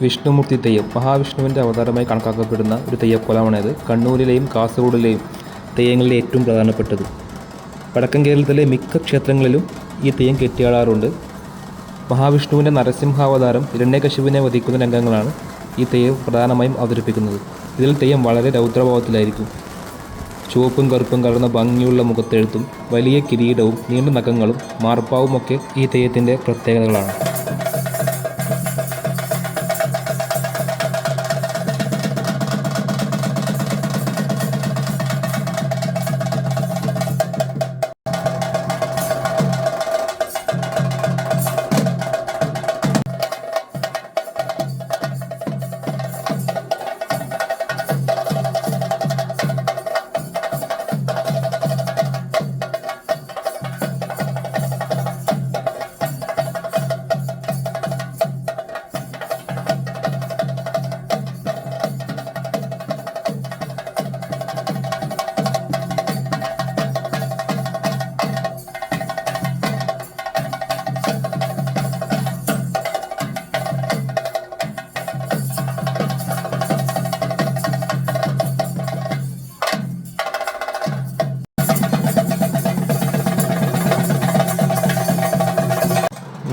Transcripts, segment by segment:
വിഷ്ണുമൂർത്തി തെയ്യം മഹാവിഷ്ണുവിൻ്റെ അവതാരമായി കണക്കാക്കപ്പെടുന്ന ഒരു തെയ്യക്കോലമാണിത്. കണ്ണൂരിലെയും കാസർഗോഡിലെയും തെയ്യങ്ങളിലെ ഏറ്റവും പ്രധാനപ്പെട്ടത്. വടക്കൻ കേരളത്തിലെ മിക്ക ക്ഷേത്രങ്ങളിലും ഈ തെയ്യം കെട്ടിയാടാറുണ്ട്. മഹാവിഷ്ണുവിൻ്റെ നരസിംഹാവതാരം ഹിരണ്യകശിപുവിനെ വധിക്കുന്ന രംഗങ്ങളാണ് ഈ തെയ്യം പ്രധാനമായും അവതരിപ്പിക്കുന്നത്. ഇതിൽ തെയ്യം വളരെ രൗദ്രഭാവത്തിലായിരിക്കും. ചുവപ്പും കറുപ്പും കലർന്ന ഭംഗിയുള്ള മുഖത്തെഴുത്തും വലിയ കിരീടവും നീണ്ട നഖങ്ങളും മാർപ്പാവുമൊക്കെ ഈ തെയ്യത്തിൻ്റെ പ്രത്യേകതകളാണ്.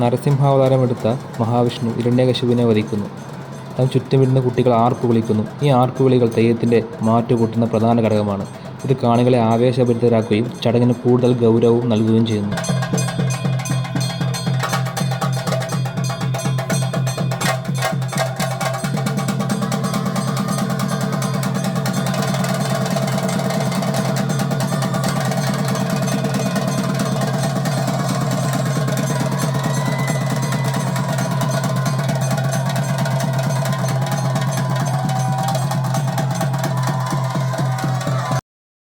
നരസിംഹാവതാരമെടുത്ത മഹാവിഷ്ണു ഹിരണ്യകശിപുവിനെ വധിക്കുന്നു. അതിന് ചുറ്റുമിടുന്ന കുട്ടികൾ ആർപ്പ് വിളിക്കുന്നു. ഈ ആർപ്പുവിളികൾ തെയ്യത്തിൻ്റെ മാറ്റുകൂട്ടുന്ന പ്രധാന ഘടകമാണ്. ഇത് കാണികളെ ആവേശഭരിതരാക്കുകയും ചടങ്ങിന് കൂടുതൽ ഗൗരവവും നൽകുകയും ചെയ്യുന്നു.